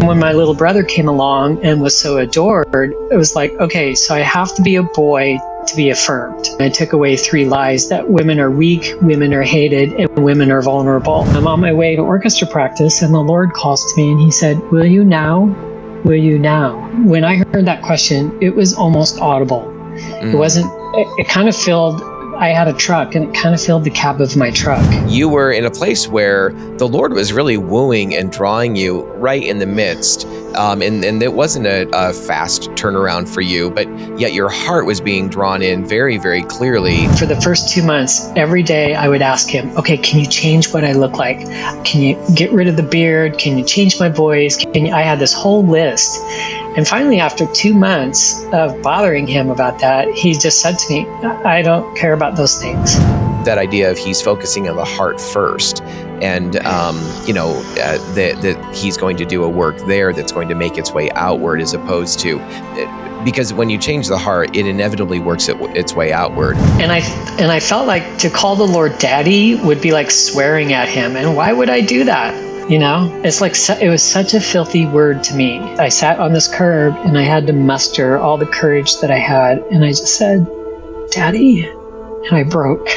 when my little brother came along and was so adored, it was like, okay, so I have to be a boy to be affirmed. I took away 3 lies that women are weak, women are hated, and women are vulnerable. I'm on my way to orchestra practice, and the Lord calls to me and he said, "Will you now? Will you now?" When I heard that question, it was almost audible. It kind of filled, I had a truck and it kind of filled the cab of my truck. You were in a place where the Lord was really wooing and drawing you right in the midst. And it wasn't a fast turnaround for you, but yet your heart was being drawn in very, very clearly. For the first 2 months, every day I would ask him, okay, can you change what I look like? Can you get rid of the beard? Can you change my voice? I had this whole list. And finally, after 2 months of bothering him about that, he just said to me, I don't care about those things. That idea of he's focusing on the heart first, and that he's going to do a work there that's going to make its way outward, as opposed to, because when you change the heart, it inevitably works its way outward. And I felt like to call the Lord Daddy would be like swearing at him. And why would I do that? You know, it's like, it was such a filthy word to me. I sat on this curb and I had to muster all the courage that I had. And I just said, Daddy, and I broke.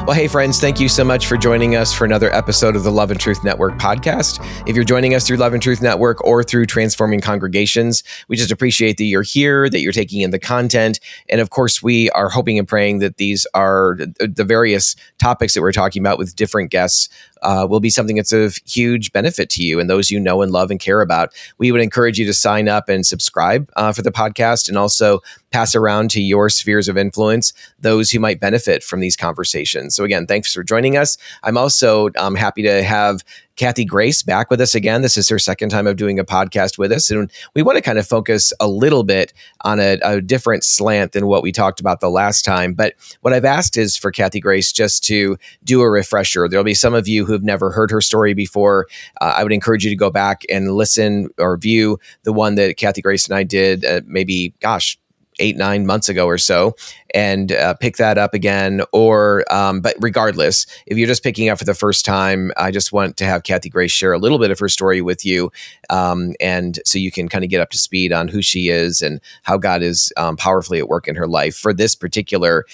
Well, hey, friends, thank you so much for joining us for another episode of the Love and Truth Network podcast. If you're joining us through Love and Truth Network or through Transforming Congregations, we just appreciate that you're here, that you're taking in the content. And of course, we are hoping and praying that these are the various topics that we're talking about with different guests will be something that's of huge benefit to you and those you know and love and care about. We would encourage you to sign up and subscribe for the podcast, and also pass around to your spheres of influence those who might benefit from these conversations. So again, thanks for joining us. I'm also happy to have Kathy Grace back with us again. This is her second time of doing a podcast with us. And we want to kind of focus a little bit on a different slant than what we talked about the last time. But what I've asked is for Kathy Grace just to do a refresher. There'll be some of you who've never heard her story before. I would encourage you to go back and listen or view the one that Kathy Grace and I did maybe, 8-9 months ago or so, and pick that up again. But regardless, if you're just picking up for the first time, I just want to have Kathy Grace share a little bit of her story with you, and so you can kind of get up to speed on who she is and how God is powerfully at work in her life for this particular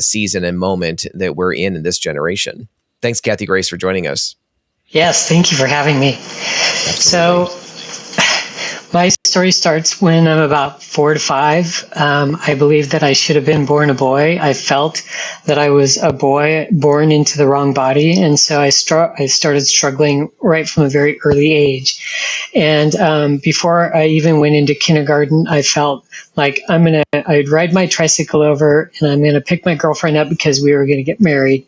season and moment that we're in this generation. Thanks, Kathy Grace, for joining us. Yes, thank you for having me. Absolutely. So, my story starts when I'm about 4 to 5. I believe that I should have been born a boy. I felt that I was a boy born into the wrong body. And so I started struggling right from a very early age. And before I even went into kindergarten, I felt like I'd ride my tricycle over and I'm going to pick my girlfriend up because we were going to get married.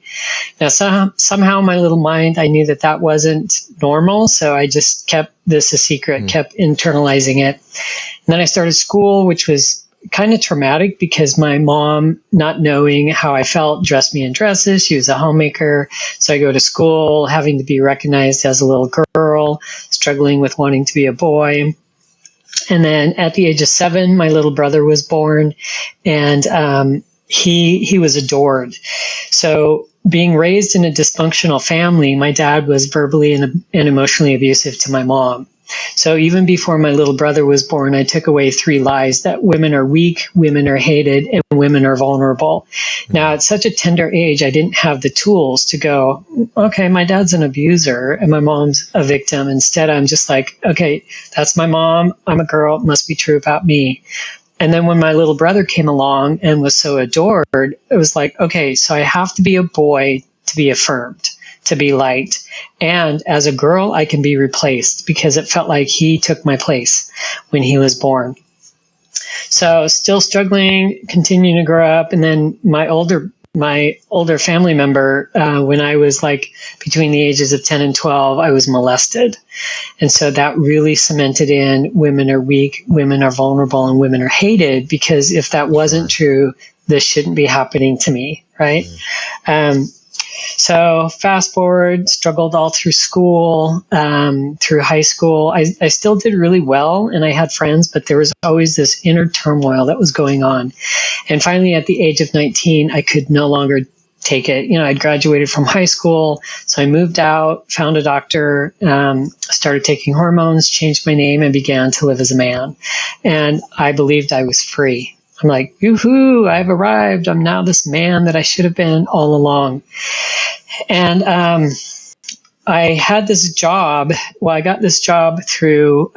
Now, somehow in my little mind, I knew that wasn't normal. So I just kept this a secret, kept internalizing it. And then I started school, which was kind of traumatic because my mom, not knowing how I felt, dressed me in dresses. She was a homemaker. So I go to school having to be recognized as a little girl, struggling with wanting to be a boy. And then at the age of 7, my little brother was born, and he was adored. So being raised in a dysfunctional family, my dad was verbally and emotionally abusive to my mom. So even before my little brother was born, I took away 3 lies that women are weak, women are hated, and women are vulnerable. Now, at such a tender age, I didn't have the tools to go, okay, my dad's an abuser and my mom's a victim. Instead, I'm just like, okay, that's my mom. I'm a girl. It must be true about me. And then when my little brother came along and was so adored, it was like, okay, so I have to be a boy to be affirmed, to be liked. And as a girl, I can be replaced because it felt like he took my place when he was born. So still struggling, continuing to grow up. And then my older family member, when I was like between the ages of 10 and 12, I was molested. And so that really cemented in women are weak, women are vulnerable, and women are hated, because if that wasn't true, this shouldn't be happening to me, right? So fast forward, struggled all through school, through high school. I still did really well and I had friends, but there was always this inner turmoil that was going on. And finally, at the age of 19, I could no longer take it. I'd graduated from high school, so I moved out, found a doctor, started taking hormones, changed my name, and began to live as a man. And I believed I was free. I'm like, yoo-hoo, I've arrived. I'm now this man that I should have been all along. And I had this job. Well, I got this job through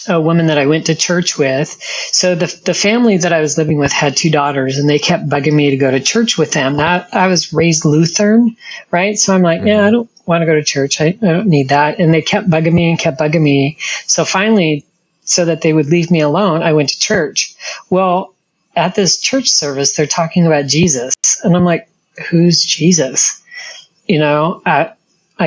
a woman that I went to church with. So the family that I was living with had 2 daughters, and they kept bugging me to go to church with them. Now, I was raised Lutheran, right? So I'm like, yeah, I don't want to go to church. I don't need that. And they kept bugging me and kept bugging me. So finally, so that they would leave me alone, I went to church. Well, at this church service, they're talking about Jesus. And I'm like, who's Jesus? I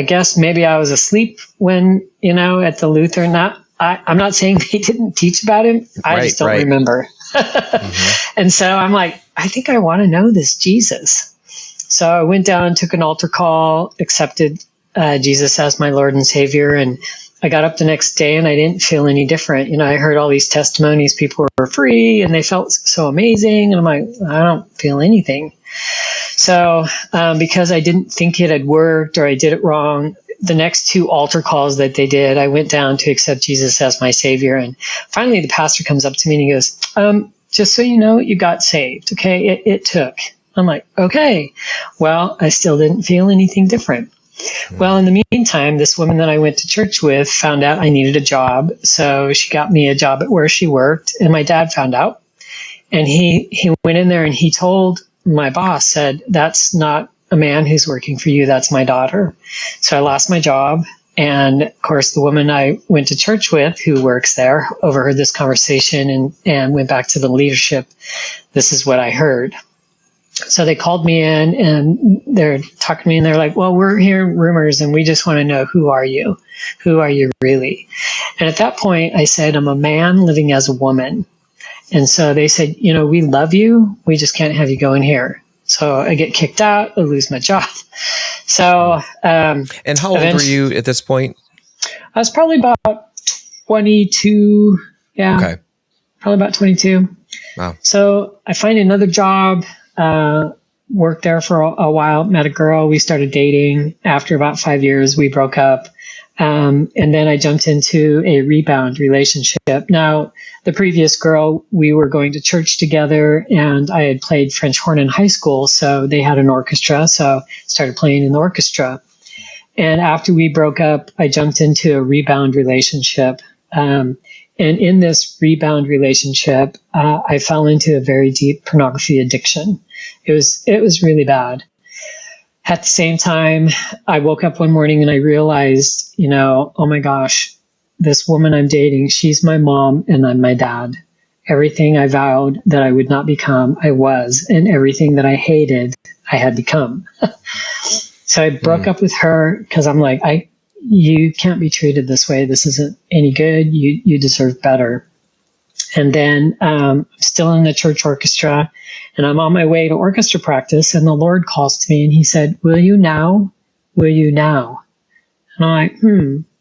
guess maybe I was asleep when, at the Lutheran. I'm not saying they didn't teach about him. I just don't remember. And so I'm like, I think I want to know this Jesus. So I went down, took an altar call, accepted Jesus as my Lord and Savior. And I got up the next day and I didn't feel any different. I heard all these testimonies. People were free and they felt so amazing. And I'm like, I don't feel anything. So because I didn't think it had worked or I did it wrong, the next 2 altar calls that they did, I went down to accept Jesus as my Savior. And finally, the pastor comes up to me and he goes, just so you know, you got saved. Okay. It took. I'm like, okay. Well, I still didn't feel anything different. Well, in the meantime, this woman that I went to church with found out I needed a job. So she got me a job at where she worked. And my dad found out. And he went in there and he told my boss, said, that's not a man who's working for you. That's my daughter. So I lost my job. And of course, the woman I went to church with who works there overheard this conversation and went back to the leadership. This is what I heard. So they called me in and they're talking to me and they're like, well, we're hearing rumors and we just want to know, who are you? Who are you really? And at that point, I said, I'm a man living as a woman. And so they said, we love you. We just can't have you go in here. So I get kicked out. I lose my job. So, and how old were you at this point? I was probably about 22. Yeah. Okay. Probably about 22. Wow. So I find another job, worked there for a while, met a girl. We started dating. After about 5 years, we broke up. And then I jumped into a rebound relationship. Now, the previous girl, we were going to church together and I had played French horn in high school. So they had an orchestra. So I started playing in the orchestra. And after we broke up, I jumped into a rebound relationship. And in this rebound relationship, I fell into a very deep pornography addiction. It was really bad. At the same time, I woke up one morning and I realized, oh my gosh, this woman I'm dating, she's my mom and I'm my dad. Everything I vowed that I would not become, I was, and everything that I hated, I had become. So I broke up with her because I'm like, you can't be treated this way. This isn't any good. You deserve better. And then I'm still in the church orchestra and I'm on my way to orchestra practice and the Lord calls to me and he said, will you now? Will you now? And I'm like,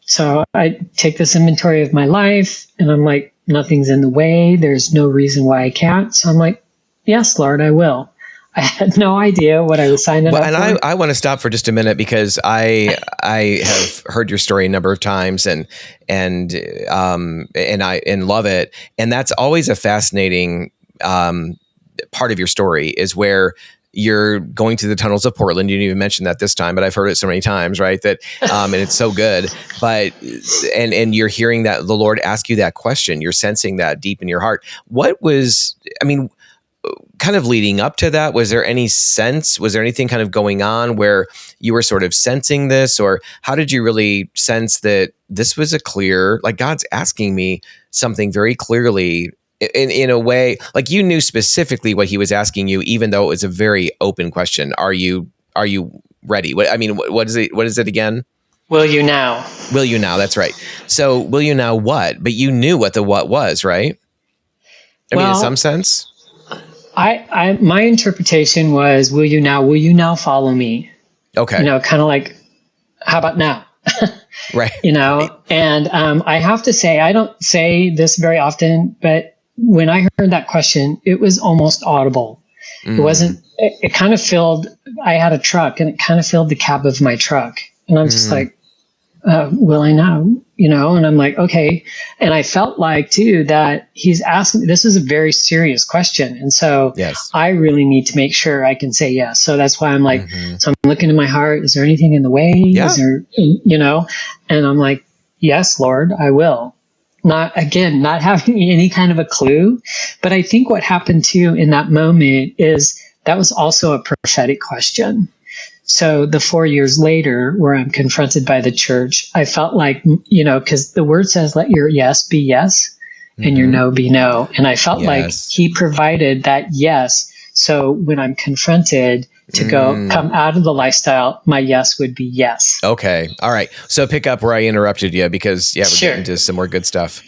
So I take this inventory of my life and I'm like, nothing's in the way. There's no reason why I can't. So I'm like, yes, Lord, I will. I had no idea what I was signing up for. And I want to stop for just a minute because I have heard your story a number of times and love it. And that's always a fascinating part of your story is where you're going through the tunnels of Portland. You didn't even mention that this time, but I've heard it so many times, right? That and it's so good. But and you're hearing that the Lord ask you that question. You're sensing that deep in your heart. What was, kind of leading up to that, was there any sense, was there anything kind of going on where you were sort of sensing this, or how did you really sense that this was a clear, like God's asking me something very clearly in a way, like you knew specifically what he was asking you, even though it was a very open question. Are you ready? What is it? What is it again? Will you now? Will you now? That's right. So will you now what? But you knew what the what was, right? In some sense. My interpretation was, will you now follow me? Okay. Kind of like, how about now? Right. And I have to say, I don't say this very often, but when I heard that question, it was almost audible. It wasn't, it kind of filled, I had a truck and it kind of filled the cab of my truck. And I'm just like, will I now? And I'm like, okay. And I felt like too, that he's asking, this is a very serious question. And so yes. I really need to make sure I can say yes. So that's why I'm like, so I'm looking in my heart. Is there anything in the way? Yeah. Is there, and I'm like, yes, Lord, I will. Not having any kind of a clue. But I think what happened too in that moment is that was also a prophetic question. So the 4 years later, where I'm confronted by the church, I felt like, because the word says, let your yes be yes and your no be no. And I felt like he provided that yes. So when I'm confronted to come out of the lifestyle, my yes would be yes. Okay. All right. So pick up where I interrupted you because we're getting into some more good stuff.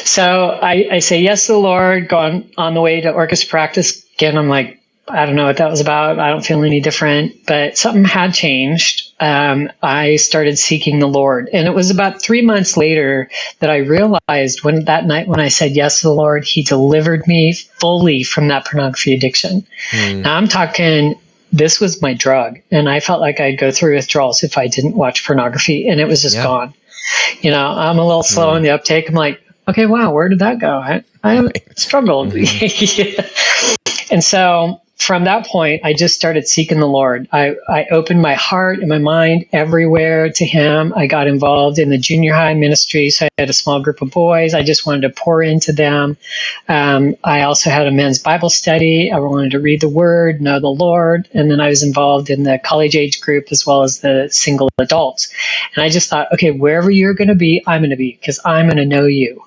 So I say yes to the Lord, go on the way to orchestra practice. Again, I'm like, I don't know what that was about. I don't feel any different, but something had changed. I started seeking the Lord. And it was about 3 months later that I realized that night when I said yes to the Lord, he delivered me fully from that pornography addiction. Now I'm talking, this was my drug. And I felt like I'd go through withdrawals if I didn't watch pornography, and it was just gone. I'm a little slow on the uptake. I'm like, okay, wow, where did that go? I haven't struggled. And so from that point, I just started seeking the Lord. I opened my heart and my mind everywhere to him. I got involved in the junior high ministry. So I had a small group of boys. I just wanted to pour into them. I also had a men's Bible study. I wanted to read the word, know the Lord. And then I was involved in the college age group as well as the single adults. And I just thought, okay, wherever you're going to be, I'm going to be, because I'm going to know you.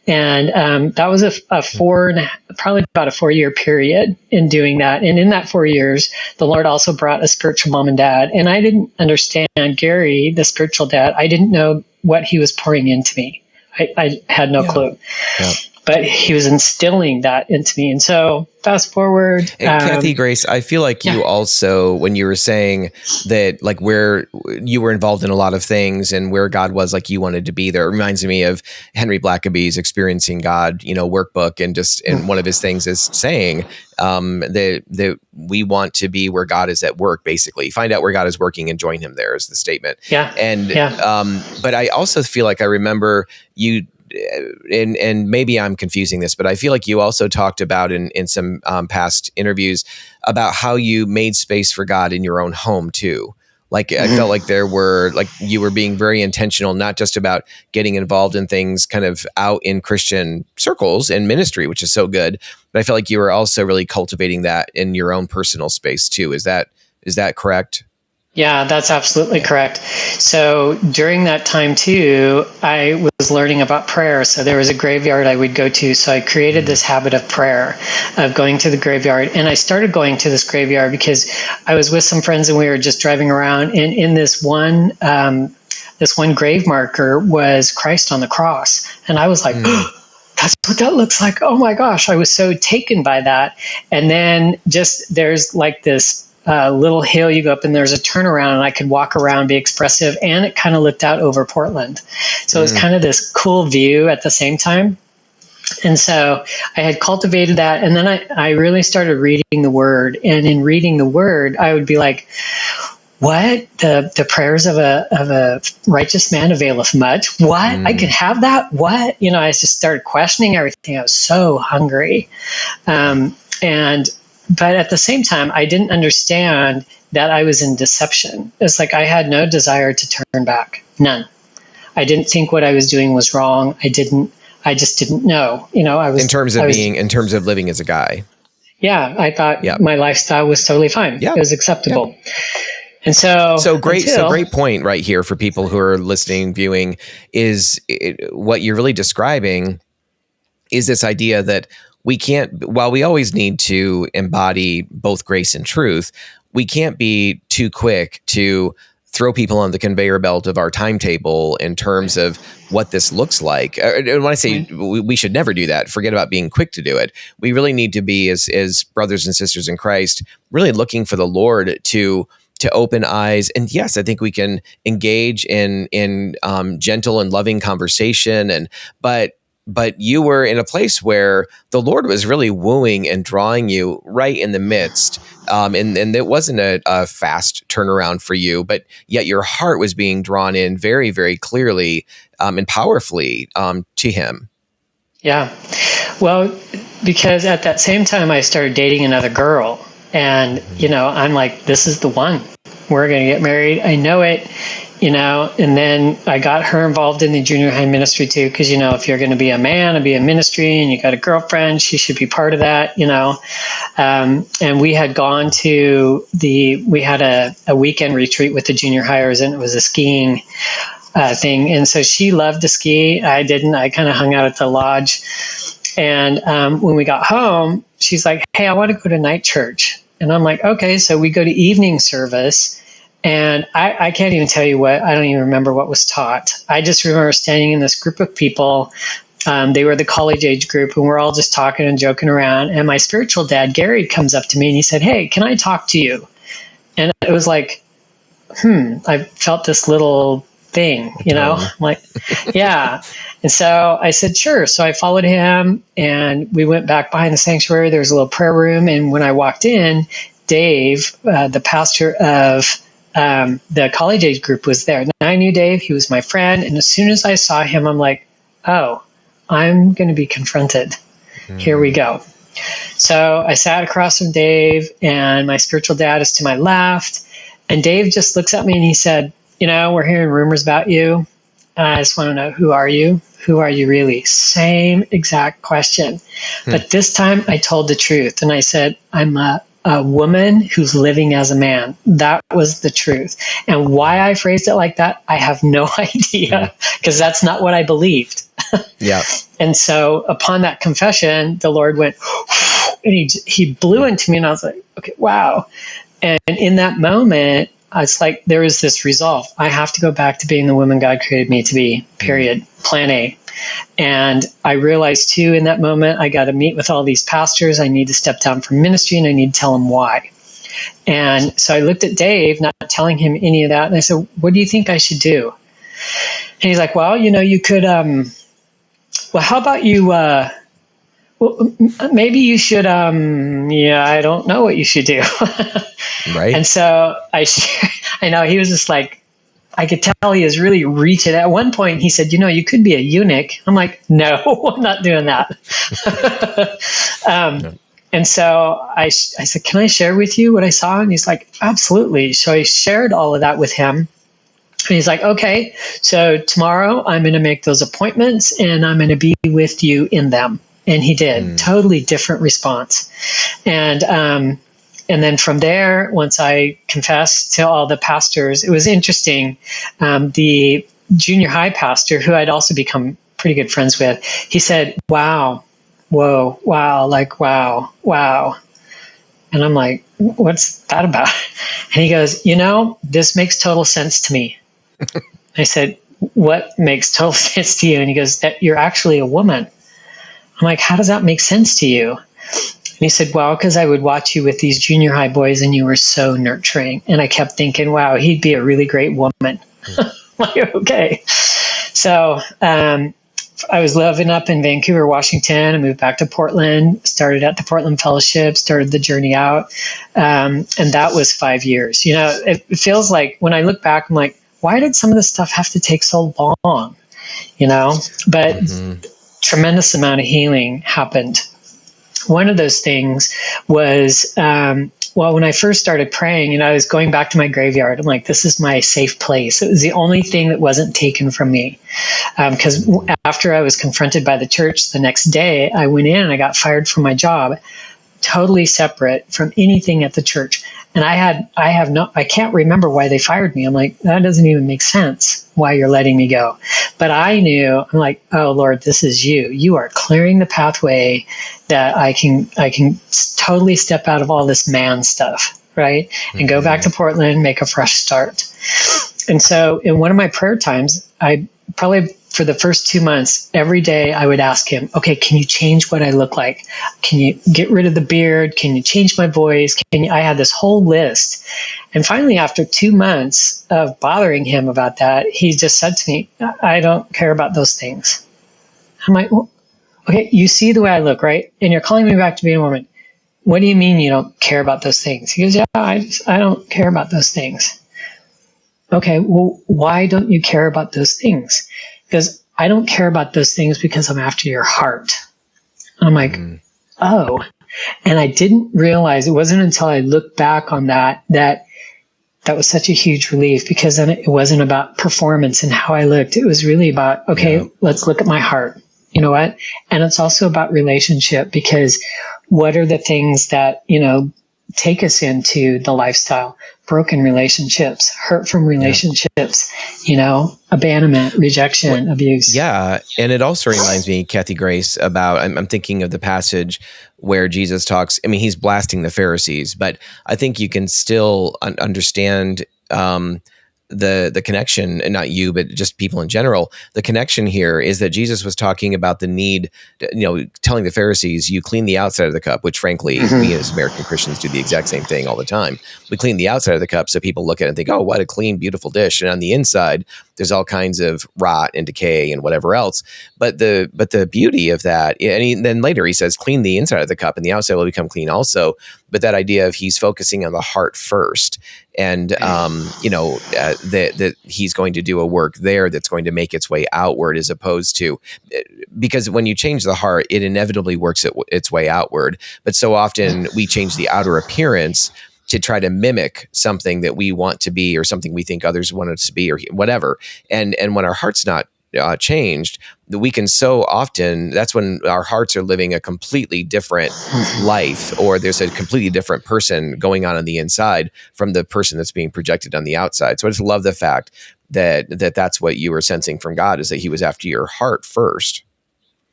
And that was probably about a 4-year period in doing that. And in that 4 years, the Lord also brought a spiritual mom and dad. And I didn't understand Garry, the spiritual dad. I didn't know what he was pouring into me. I had no clue. Yeah. But he was instilling that into me. And so fast forward. And Kathy Grace, I feel like you also, when you were saying that, like, where you were involved in a lot of things and where God was, like, you wanted to be there, it reminds me of Henry Blackaby's Experiencing God, workbook. And one of his things is saying that we want to be where God is at work, basically. Find out where God is working and join him there is the statement. Yeah. And, but I also feel like I remember you, and maybe I'm confusing this, but I feel like you also talked about in some past interviews about how you made space for God in your own home too. Like I felt like you were being very intentional, not just about getting involved in things kind of out in Christian circles and ministry, which is so good. But I felt like you were also really cultivating that in your own personal space too. Is that correct? Yeah, that's absolutely correct. So during that time too, I was learning about prayer. So there was a graveyard I would go to. So I created this habit of prayer, of going to the graveyard. And I started going to this graveyard because I was with some friends and we were just driving around. And in this one grave marker was Christ on the cross. And I was like, that's what that looks like. Oh my gosh. I was so taken by that. And then there's like this little hill you go up and there's a turnaround and I could walk around, be expressive, and it kind of looked out over Portland. So it was kind of this cool view at the same time. And so I had cultivated that. And then I really started reading the word. And in reading the word, I would be like, what? The prayers of a righteous man availeth much? What? I could have that? What? I just started questioning everything. I was so hungry. But at the same time, I didn't understand that I was in deception. It's like I had no desire to turn back. None. I didn't think what I was doing was wrong. I just didn't know. I was in terms of living as a guy. Yeah, I thought my lifestyle was totally fine. Yeah. It was acceptable. Yeah. And so great point right here for people who are listening, viewing, is what you're really describing is this idea that we can't, while we always need to embody both grace and truth, we can't be too quick to throw people on the conveyor belt of our timetable in terms of what this looks like. And when I say we should never do that, forget about being quick to do it. We really need to be, as brothers and sisters in Christ, really looking for the Lord to open eyes. And yes, I think we can engage in gentle and loving conversation. But you were in a place where the Lord was really wooing and drawing you right in the midst. And it wasn't a fast turnaround for you, but yet your heart was being drawn in very, very clearly and powerfully to him. Yeah. Well, because at that same time, I started dating another girl. And, I'm like, this is the one. We're going to get married. I know it. And then I got her involved in the junior high ministry too, because, if you're going to be a man and be in ministry and you got a girlfriend, she should be part of that, and we had gone to we had a weekend retreat with the junior hires, and it was a skiing thing. And so she loved to ski. I didn't. I kind of hung out at the lodge. And when we got home, she's like, hey, I want to go to night church. And I'm like, okay. So we go to evening service. And I can't even tell you I don't even remember what was taught. I just remember standing in this group of people. They were the college age group, and we're all just talking and joking around. And my spiritual dad, Garry, comes up to me and he said, hey, can I talk to you? And it was like, I felt this little thing, I'm like, yeah. And so I said, sure. So I followed him and we went back behind the sanctuary. There was a little prayer room. And when I walked in, Dave, the pastor of the college age group, was there. And I knew Dave. He was my friend. And as soon as I saw him, I'm like, oh, I'm going to be confronted. Here we go. So I sat across from Dave, and my spiritual dad is to my left. And Dave just looks at me and he said, we're hearing rumors about you. I just want to know, who are you? Who are you really? Same exact question. But this time I told the truth. And I said, I'm a woman who's living as a man. That was the truth. And why I phrased it like that, I have no idea, because that's not what I believed. Yeah. And so upon that confession, the Lord went, and he blew into me, and I was like, okay, wow. And in that moment, it's like there was this resolve. I have to go back to being the woman God created me to be, period. Plan A. And I realized too, in that moment, I got to meet with all these pastors. I need to step down from ministry, and I need to tell them why. And so I looked at Dave, not telling him any of that. And I said, what do you think I should do? And he's like, well, you could, how about you, maybe you should, I don't know what you should do. Right. And so I know he was just like, I could tell he was really reaching. At one point he said, you could be a eunuch. I'm like, no, I'm not doing that. And so I said, can I share with you what I saw? And he's like, absolutely. So I shared all of that with him. And he's like, okay, so tomorrow I'm going to make those appointments and I'm going to be with you in them. And he did. Totally different response. And then from there, once I confessed to all the pastors, it was interesting. The junior high pastor, who I'd also become pretty good friends with, he said, wow, whoa, wow, like, wow, wow. And I'm like, what's that about? And he goes, this makes total sense to me. I said, what makes total sense to you? And he goes, that you're actually a woman. I'm like, how does that make sense to you? And he said, well, because I would watch you with these junior high boys and you were so nurturing. And I kept thinking, wow, he'd be a really great woman. Like, okay. So I was living up in Vancouver, Washington. I moved back to Portland, started at the Portland Fellowship, started the journey out. And that was 5 years. It feels like when I look back, I'm like, why did some of this stuff have to take so long? But tremendous amount of healing happened. One of those things was, when I first started praying, I was going back to my graveyard. I'm like, this is my safe place. It was the only thing that wasn't taken from me. Because after I was confronted by the church the next day, I went in and I got fired from my job, totally separate from anything at the church. And I can't remember why they fired me. I'm like, that doesn't even make sense why you're letting me go. But I knew, I'm like, oh Lord, this is you. You are clearing the pathway that I can totally step out of all this man stuff, right? And go back to Portland, make a fresh start. And so in one of my prayer times, I probably for the first 2 months, every day I would ask him, okay, can you change what I look like? Can you get rid of the beard? Can you change my voice? I had this whole list. And finally, after 2 months of bothering him about that, he just said to me, I don't care about those things. I'm like, well, okay, you see the way I look, right? And you're calling me back to being a woman. What do you mean you don't care about those things? He goes, yeah, I don't care about those things. Okay, well, why don't you care about those things? Because I don't care about those things because I'm after your heart. I'm like, oh. And I didn't realize, it wasn't until I looked back on that was such a huge relief, because then it wasn't about performance and how I looked. It was really about, okay, let's look at my heart. You know what? And it's also about relationship, because what are the things that, take us into the lifestyle? Broken relationships, hurt from relationships, abandonment, rejection, abuse. Yeah. And it also reminds me, Kathy Grace, about, I'm thinking of the passage where Jesus talks, he's blasting the Pharisees, but I think you can still understand the connection, and not you, but just people in general. The connection here is that Jesus was talking about the need, telling the Pharisees, you clean the outside of the cup, which frankly, we as American Christians do the exact same thing all the time. We clean the outside of the cup so people look at it and think, oh, what a clean, beautiful dish. And on the inside, there's all kinds of rot and decay and whatever else. But the beauty of that, and then later he says, clean the inside of the cup and the outside will become clean also. But that idea of he's focusing on the heart first, and that he's going to do a work there that's going to make its way outward, as opposed to, because when you change the heart, it inevitably works its way outward. But so often we change the outer appearance to try to mimic something that we want to be, or something we think others want us to be, or whatever. And when our heart's not changed, we can so often, that's when our hearts are living a completely different life, or there's a completely different person going on the inside from the person that's being projected on the outside. So I just love the fact that's what you were sensing from God, is that he was after your heart first.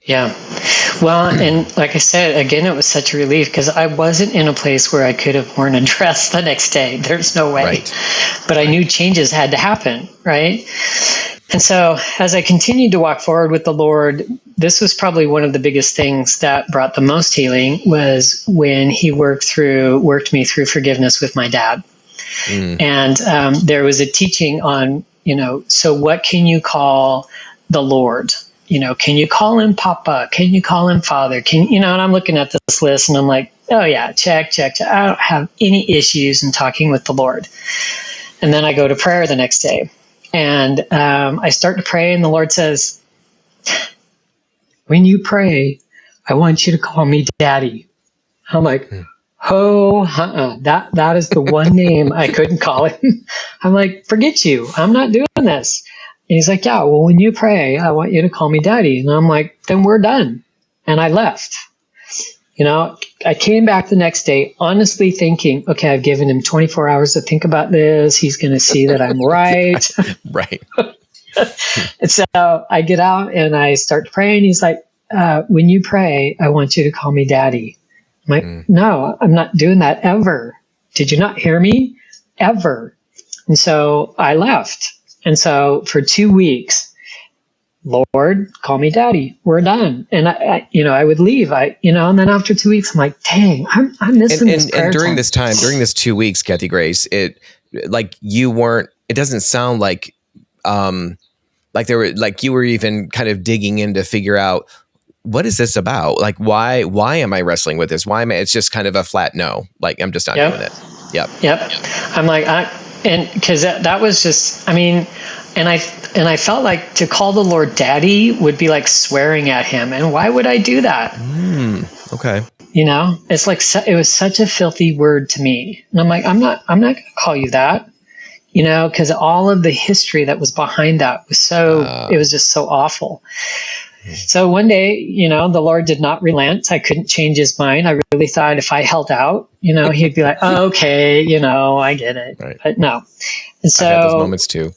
Yeah. Well, and like I said, again, it was such a relief, because I wasn't in a place where I could have worn a dress the next day. There's no way. Right. But I knew changes had to happen, right? And so as I continued to walk forward with the Lord, this was probably one of the biggest things that brought the most healing, was when he worked me through forgiveness with my dad. And there was a teaching on, so what can you call the Lord? Can you call him Papa? Can you call him Father? And I'm looking at this list and I'm like, oh yeah, check. I don't have any issues in talking with the Lord. And then I go to prayer the next day, and I start to pray, and the Lord says, when you pray, I want you to call me Daddy. I'm like, that is the one name I couldn't call him. I'm like, forget you. I'm not doing this. And he's like, yeah, well, when you pray, I want you to call me Daddy. And I'm like, then we're done. And I left. I came back the next day, honestly thinking, okay, I've given him 24 hours to think about this. He's going to see that I'm right. Right. And so I get out and I start praying. He's like, when you pray, I want you to call me Daddy. I'm like, no, I'm not doing that ever. Did you not hear me? Ever. And so I left. And so for 2 weeks, Lord, call me Daddy. We're done. And I would leave. And then after 2 weeks, I'm like, dang, I'm missing this prayer and during time. this time, during this 2 weeks, Kathy Grace, it doesn't sound like you were even kind of digging in to figure out, what is this about? Like, why am I wrestling with this? It's just kind of a flat no. Like, I'm just not doing it. Yep. I'm like, and because that was just, and I felt like to call the Lord Daddy would be like swearing at him. And why would I do that? Okay. It's like, it was such a filthy word to me. And I'm like, I'm not going to call you that, because all of the history that was behind that was it was just so awful. So one day, the Lord did not relent. I couldn't change his mind. I really thought if I held out, he'd be like, oh, okay, I get it. Right. But no. And so, I've had those moments too.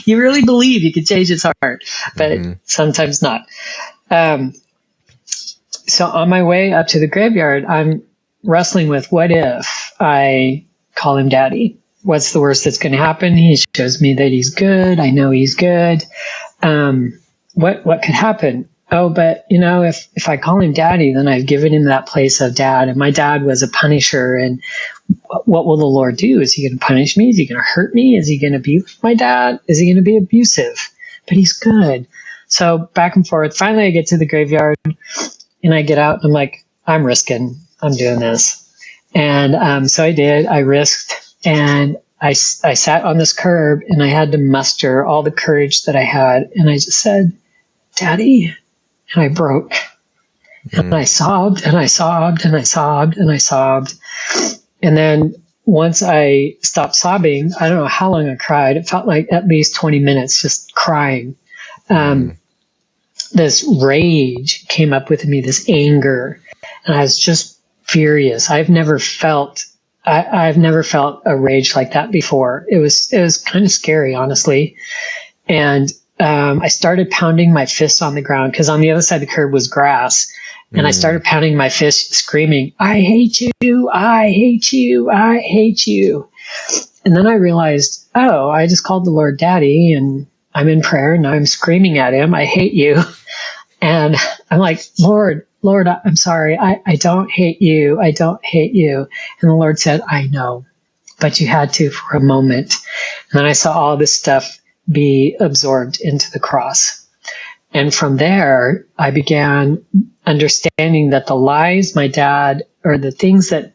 You really believe you can change his heart, but sometimes not. So on my way up to the graveyard, I'm wrestling with, what if I call him daddy? What's the worst that's going to happen? He shows me that he's good. I know he's good. What could happen? Oh, but if I call him daddy, then I've given him that place of dad. And my dad was a punisher. And what will the Lord do? Is he going to punish me? Is he going to hurt me? Is he going to be with my dad? Is he going to be abusive? But he's good. So back and forth. Finally, I get to the graveyard and I get out and I'm like, I'm risking. I'm doing this. And so I did. I risked. And I sat on this curb and I had to muster all the courage that I had. And I just said, Daddy. And I broke. And I sobbed and I sobbed and I sobbed and I sobbed. And then once I stopped sobbing, I don't know how long I cried. It felt like at least 20 minutes just crying. This rage came up with me, this anger. And I was just furious. I've never felt a rage like that before. It was kind of scary, honestly. And I started pounding my fists on the ground because on the other side of the curb was grass. And I started pounding my fist, screaming, I hate you, I hate you, I hate you. And then I realized, oh, I just called the Lord Daddy and I'm in prayer and I'm screaming at him, I hate you. And I'm like, Lord, I'm sorry. I don't hate you. I don't hate you. And the Lord said, I know, but you had to for a moment. And then I saw all this stuff be absorbed into the cross. And from there, I began understanding that the lies my dad, or the things that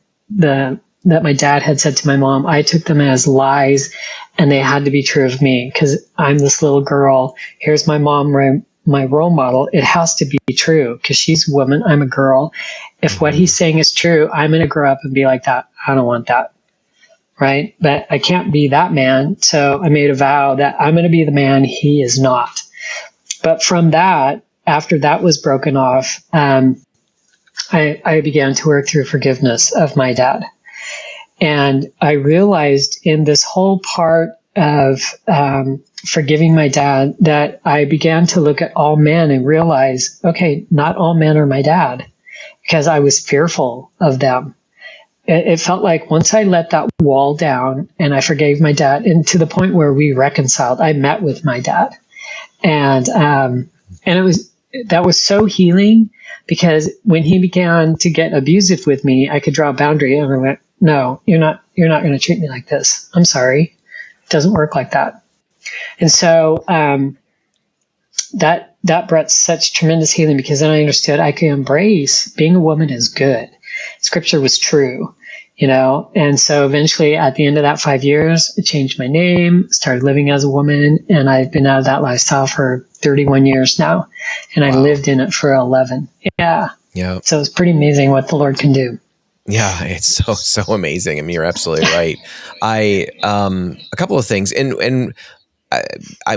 my dad had said to my mom, I took them as lies and they had to be true of me because I'm this little girl. Here's my mom, my role model. It has to be true because she's a woman. I'm a girl. If what he's saying is true, I'm going to grow up and be like that. I don't want that. Right. But I can't be that man. So I made a vow that I'm going to be the man he is not. But from that, after that was broken off, I began to work through forgiveness of my dad. And I realized in this whole part of forgiving my dad that I began to look at all men and realize, okay, not all men are my dad, because I was fearful of them. It felt like once I let that wall down and I forgave my dad, and to the point where we reconciled, I met with my dad. And that was so healing, because when he began to get abusive with me, I could draw a boundary and I went, no, you're not going to treat me like this. I'm sorry. It doesn't work like that. And so, that brought such tremendous healing, because then I understood I could embrace being a woman is good. Scripture was true, and so eventually at the end of that 5 years, I changed my name, started living as a woman, and I've been out of that lifestyle for 31 years now, and I lived in it for 11. Yeah. So it's pretty amazing what the Lord can do. Yeah, it's so amazing. I mean, you're absolutely right. A couple of things, and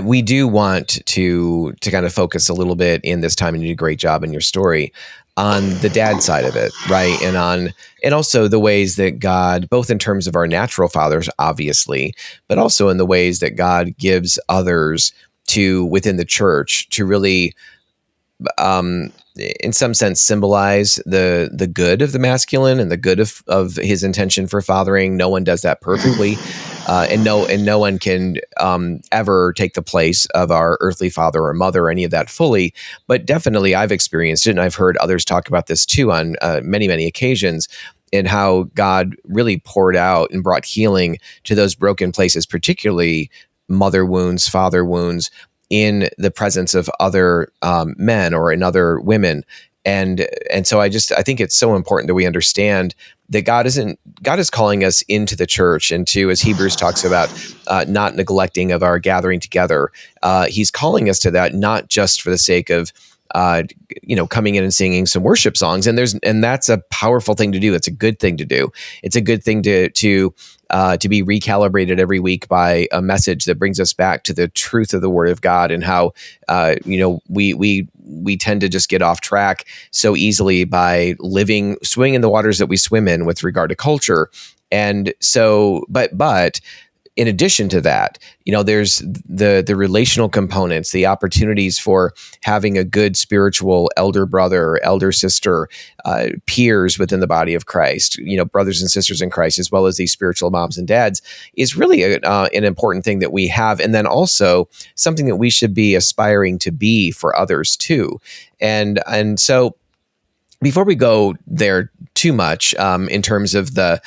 we do want to kind of focus a little bit in this time, and you did a great job in your story on the dad side of it, right? And also the ways that God, both in terms of our natural fathers, obviously, but also in the ways that God gives others to within the church to really, in some sense, symbolize the good of the masculine and the good of his intention for fathering. No one does that perfectly. And no one can ever take the place of our earthly father or mother or any of that fully. But definitely I've experienced it, and I've heard others talk about this too on many, many occasions, and how God really poured out and brought healing to those broken places, particularly mother wounds, father wounds, in the presence of other men or in other women. And so I think it's so important that we understand that God is calling us into the church, and to, as Hebrews talks about, not neglecting of our gathering together. He's calling us to that, not just for the sake of coming in and singing some worship songs. And that's a powerful thing to do. It's a good thing to do. It's a good thing to be recalibrated every week by a message that brings us back to the truth of the Word of God, and how we tend to just get off track so easily by swimming in the waters that we swim in with regard to culture. And so, but in addition to that, there's the relational components, the opportunities for having a good spiritual elder brother or elder sister, peers within the body of Christ, brothers and sisters in Christ, as well as these spiritual moms and dads, is really an important thing that we have. And then also something that we should be aspiring to be for others too. And so before we go there too much, in terms of the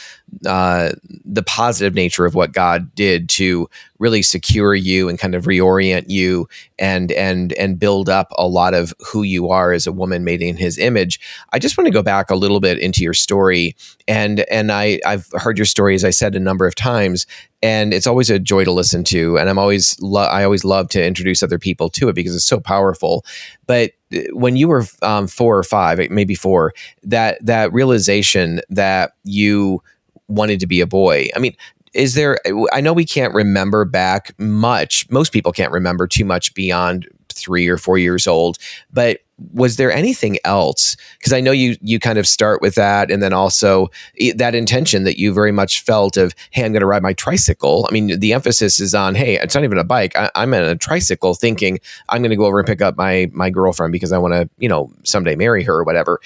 positive nature of what God did to really secure you and kind of reorient you and build up a lot of who you are as a woman made in His image, I just want to go back a little bit into your story. And I've heard your story, as I said, a number of times, and it's always a joy to listen to. And I always love to introduce other people to it because it's so powerful. But when you were 4 or 5, maybe 4, that realization that you wanted to be a boy, I mean, I know we can't remember back much. Most people can't remember too much beyond 3 or 4 years old, but was there anything else? Because I know you kind of start with that, and then also that intention that you very much felt of, hey, I'm going to ride my tricycle. I mean, the emphasis is on, hey, it's not even a bike. I'm on a tricycle, thinking I'm going to go over and pick up my girlfriend because I want to, someday marry her or whatever.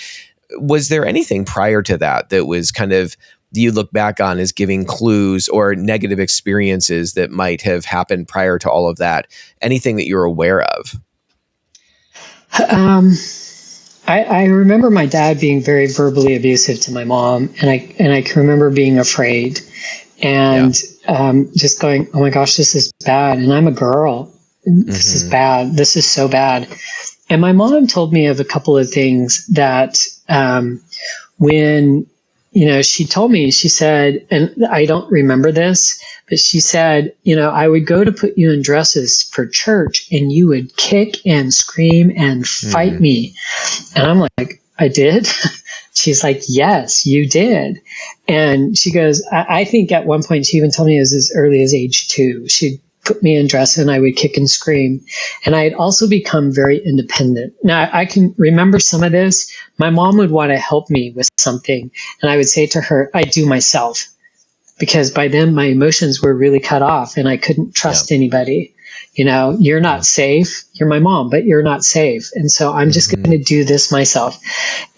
Was there anything prior to that was kind of, do you look back on as giving clues or negative experiences that might have happened prior to all of that? Anything that you're aware of? I remember my dad being very verbally abusive to my mom, and I can remember being afraid and just going, oh my gosh, this is bad, and I'm a girl. This is bad. This is so bad. And my mom told me of a couple of things that when she told me, she said, and I don't remember this, but she said, I would go to put you in dresses for church and you would kick and scream and fight me. And I'm like, I did? She's like, yes, you did. And she goes, I think at one point she even told me it was as early as age 2. She'd put me in dress and I would kick and scream. And I had also become very independent. Now, I can remember some of this. My mom would want to help me with something, and I would say to her, I do myself. Because by then my emotions were really cut off and I couldn't trust anybody. You're not safe. You're my mom, but you're not safe. And so I'm just going to do this myself.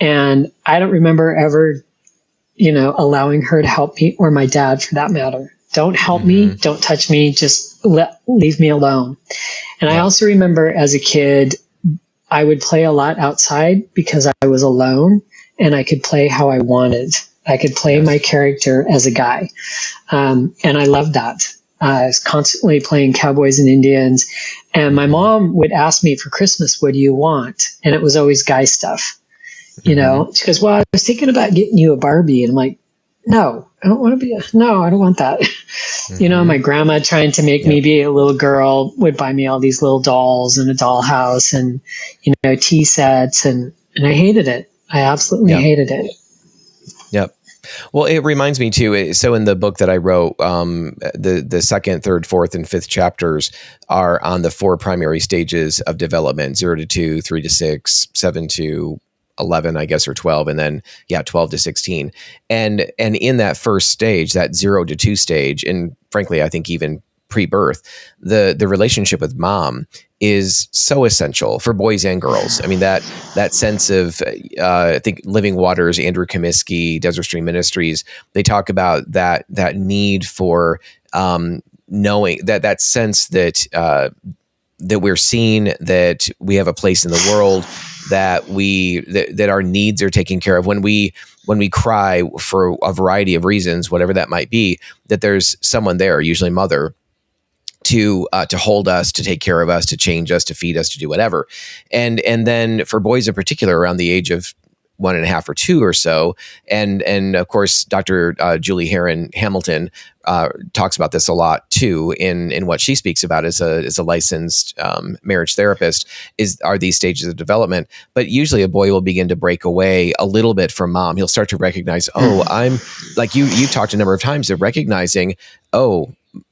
And I don't remember ever, allowing her to help me, or my dad for that matter. Don't help me. Don't touch me. Just leave me alone. And I also remember as a kid, I would play a lot outside because I was alone and I could play how I wanted. I could play my character as a guy. And I loved that. I was constantly playing cowboys and Indians. And my mom would ask me for Christmas, what do you want? And it was always guy stuff. She goes, well, I was thinking about getting you a Barbie. And I'm like, no, I don't want to be no, I don't want that. My grandma trying to make me be a little girl would buy me all these little dolls and a dollhouse and, tea sets. And I hated it. I absolutely hated it. Yep. Well, it reminds me too. So in the book that I wrote, the second, third, fourth, and fifth chapters are on the 4 primary stages of development: 0 to 2, 3 to 6, 7 to 11, I guess, or 12, and then 12 to 16. And in that first stage, that 0 to 2 stage, and frankly, I think even pre-birth, the relationship with mom is so essential for boys and girls. I mean, that sense of, I think Living Waters, Andrew Comiskey, Desert Stream Ministries, they talk about that need for knowing that sense that we're seen, that we have a place in the world, that our needs are taken care of. When we cry for a variety of reasons, whatever that might be, that there's someone there, usually mother, to hold us, to take care of us, to change us, to feed us, to do whatever. And then for boys in particular, around the age of 1.5 or 2 or so, and of course, Dr. Julie Heron Hamilton talks about this a lot too in what she speaks about as a licensed marriage therapist, are these stages of development. But usually a boy will begin to break away a little bit from mom. He'll start to recognize, I'm like you've talked a number of times of recognizing,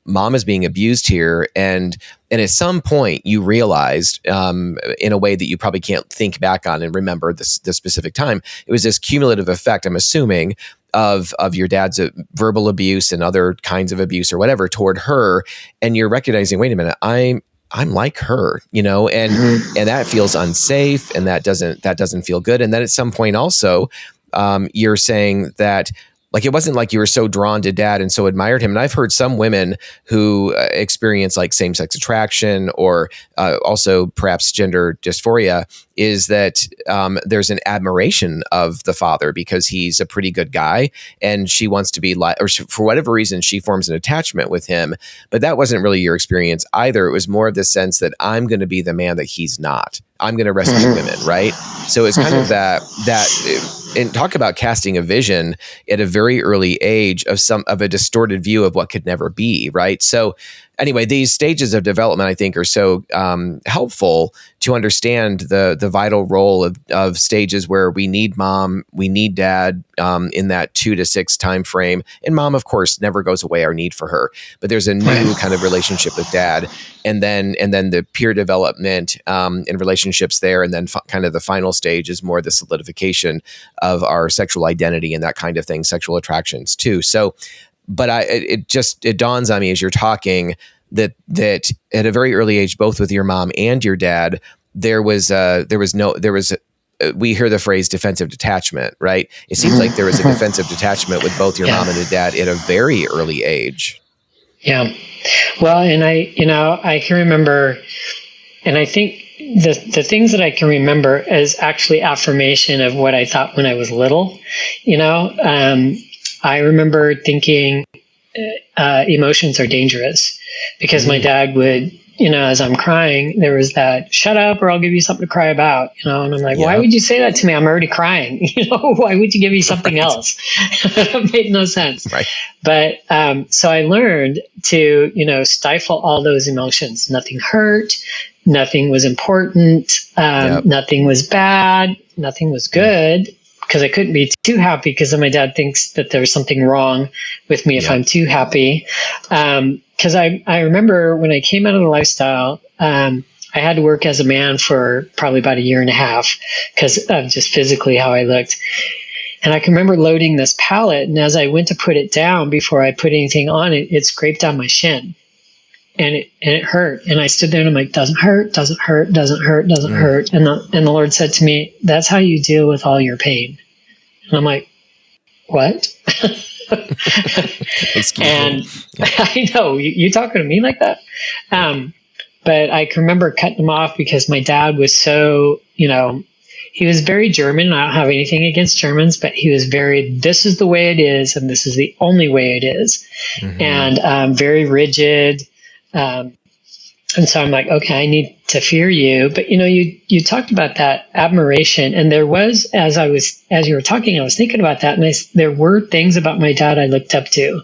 mom is being abused here. And at some point you realized, in a way that you probably can't think back on and remember the specific time, it was this cumulative effect, I'm assuming, of your dad's verbal abuse and other kinds of abuse or whatever toward her, and you're recognizing, wait a minute, I'm like her, and that feels unsafe, and that doesn't feel good. And then at some point also, you're saying that, like, it wasn't like you were so drawn to dad and so admired him. And I've heard some women who experience like same-sex attraction or also perhaps gender dysphoria, is that there's an admiration of the father because he's a pretty good guy, and she wants to be like, or for whatever reason, she forms an attachment with him. But that wasn't really your experience either. It was more of the sense that I'm going to be the man that he's not. I'm going to rescue women, right? So it's kind of that, and talk about casting a vision at a very early age of a distorted view of what could never be, right? So anyway, these stages of development, I think, are so helpful to understand the vital role of stages where we need mom, we need dad in that 2 to 6 time frame. And mom, of course, never goes away, our need for her. But there's a new kind of relationship with dad. And then the peer development and relationships there. And then kind of the final stage is more the solidification of our sexual identity and that kind of thing, sexual attractions too. So, but it dawns on me as you're talking that at a very early age, both with your mom and your dad, we hear the phrase defensive detachment, right? It seems like there was a defensive detachment with both your mom and your dad at a very early age. Yeah. Well, and I can remember, and I think the things that I can remember is actually affirmation of what I thought when I was little. I remember thinking emotions are dangerous because my dad would, as I'm crying, there was that, shut up or I'll give you something to cry about, and I'm like, why would you say that to me? I'm already crying. Why would you give me something else? It made no sense. Right. But so I learned to, stifle all those emotions. Nothing hurt. Nothing was important. Nothing was bad. Nothing was good. Because I couldn't be too happy because then my dad thinks that there's something wrong with me if I'm too happy. Because I remember when I came out of the lifestyle, I had to work as a man for probably about 1.5 years because of just physically how I looked. And I can remember loading this pallet, and as I went to put it down before I put anything on it, it scraped on my shin. And it hurt. And I stood there and I'm like, doesn't hurt, doesn't hurt, doesn't hurt, doesn't hurt. And the Lord said to me, that's how you deal with all your pain. And I'm like, what? And I know, you talking to me like that? But I can remember cutting them off because my dad was so, he was very German. I don't have anything against Germans, but he was this is the way it is. And this is the only way it is. And very rigid. And so I'm like, okay, I need to fear you. But, you talked about that admiration. And there was, as you were talking, I was thinking about that. And there were things about my dad I looked up to.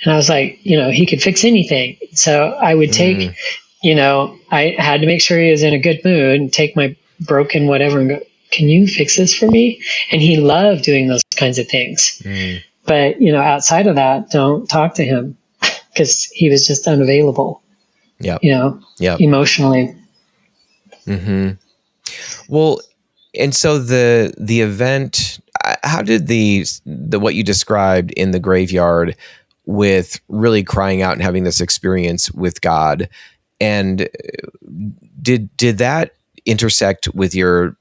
And I was like, he could fix anything. So I would take, I had to make sure he was in a good mood and take my broken whatever and go, can you fix this for me? And he loved doing those kinds of things. But, outside of that, don't talk to him because he was just unavailable. Emotionally. Well, and so the event, how did the what you described in the graveyard with really crying out and having this experience with God, and did that intersect with your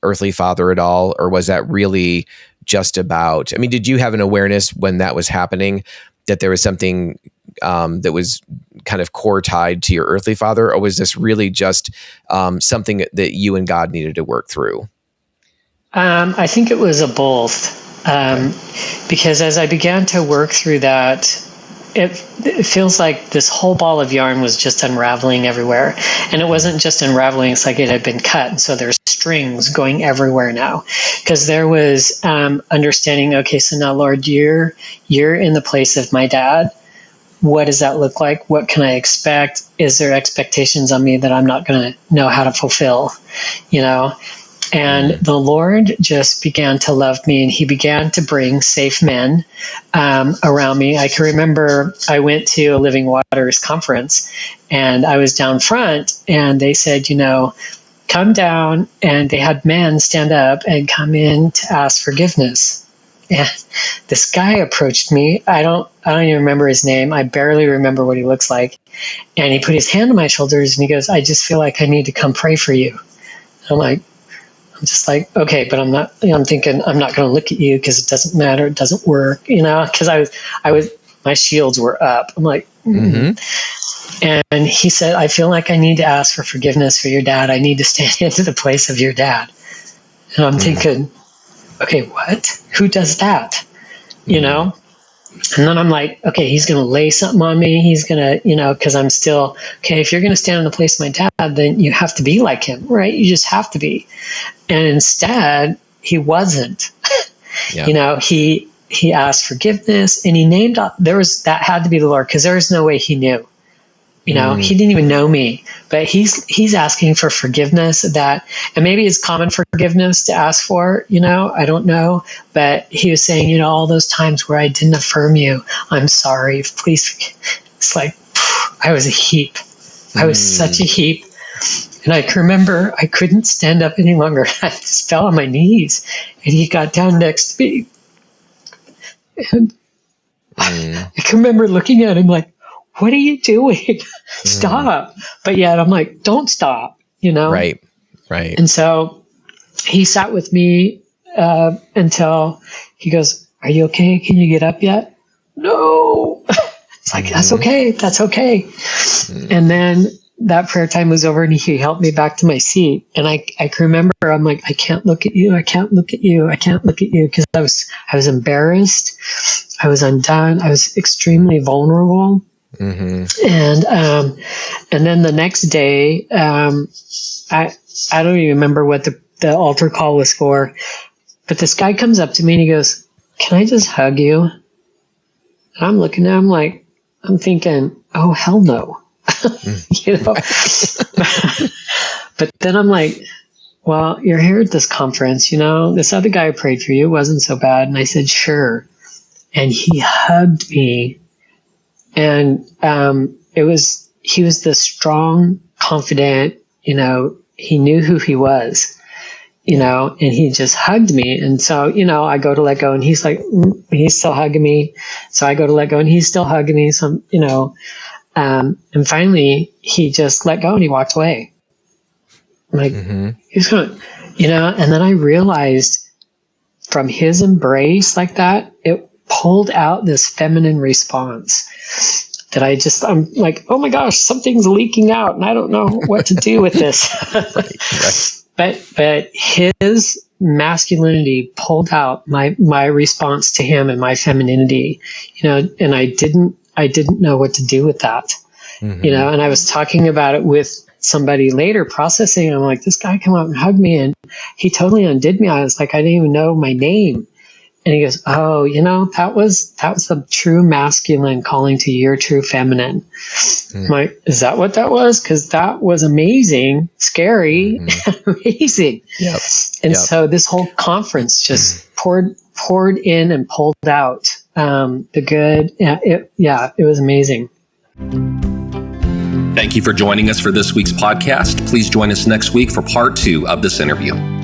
earthly father at all, or was that really just about, did you have an awareness when that was happening that there was something that was kind of core tied to your earthly father, or was this really just something that you and God needed to work through? I think it was a both, because as I began to work through that, it feels like this whole ball of yarn was just unraveling everywhere. And it wasn't just unraveling, it's like it had been cut. And so there's strings going everywhere now. Because there was understanding, okay, so now, Lord, you're in the place of my dad. What does that look like? What can I expect? Is there expectations on me that I'm not going to know how to fulfill? And the Lord just began to love me, and he began to bring safe men around me. I can remember I went to a Living Waters conference, and I was down front, and they said, come down, and they had men stand up and come in to ask forgiveness. And this guy approached me. I don't even remember his name. I barely remember what he looks like. And he put his hand on my shoulders and he goes, I just feel like I need to come pray for you. I'm just like, okay, but I'm not, I'm thinking I'm not going to look at you because it doesn't matter. It doesn't work, because I was, my shields were up. I'm like, And he said, I feel like I need to ask for forgiveness for your dad. I need to stand into the place of your dad. And I'm thinking, okay, what? Who does that? And then I'm like, okay, he's going to lay something on me. He's going to, because I'm still, okay, if you're going to stand in the place of my dad, then you have to be like him, right? You just have to be. And instead, he wasn't. Yeah. He asked forgiveness and he named up, that had to be the Lord, because there was no way he knew. He didn't even know me, but he's asking for forgiveness, and maybe it's common forgiveness to ask for, I don't know, but he was saying, all those times where I didn't affirm you, I'm sorry, please forgive. It's like, I was a heap. I was such a heap. And I can remember I couldn't stand up any longer. I just fell on my knees and he got down next to me. And I can remember looking at him like, what are you doing? Stop. But yet I'm like, don't stop, Right. And so he sat with me until he goes, are you okay? Can you get up yet? No. It's like, that's okay. That's okay. And then that prayer time was over and he helped me back to my seat. And I can remember, I'm like, I can't look at you. I can't look at you. I can't look at you. Because I was embarrassed. I was undone. I was extremely vulnerable. And then the next day, I don't even remember what the altar call was for, but this guy comes up to me and he goes, can I just hug you? And I'm looking at him like, I'm thinking, oh, hell no. But then I'm like, well, you're here at this conference, this other guy prayed for you. It wasn't so bad. And I said, sure. And he hugged me. And he was the strong, confident, he knew who he was, and he just hugged me. And so, I go to let go and he's like, he's still hugging me. So I go to let go and he's still hugging me. So, and finally he just let go and he walked away. I'm like, he's going to, and then I realized from his embrace like that, it pulled out this feminine response that I'm like, oh my gosh, something's leaking out and I don't know what to do with this. Right. But his masculinity pulled out my response to him and my femininity, and I didn't know what to do with that, and I was talking about it with somebody later processing. I'm like, this guy came up and hugged me and he totally undid me. I was like, I didn't even know my name. And he goes, oh, that was the true masculine calling to your true feminine. I'm like, is that what that was? Because that was amazing, scary, amazing. Yep. And so this whole conference just poured in and pulled out the good. It was amazing. Thank you for joining us for this week's podcast. Please join us next week for part 2 of this interview.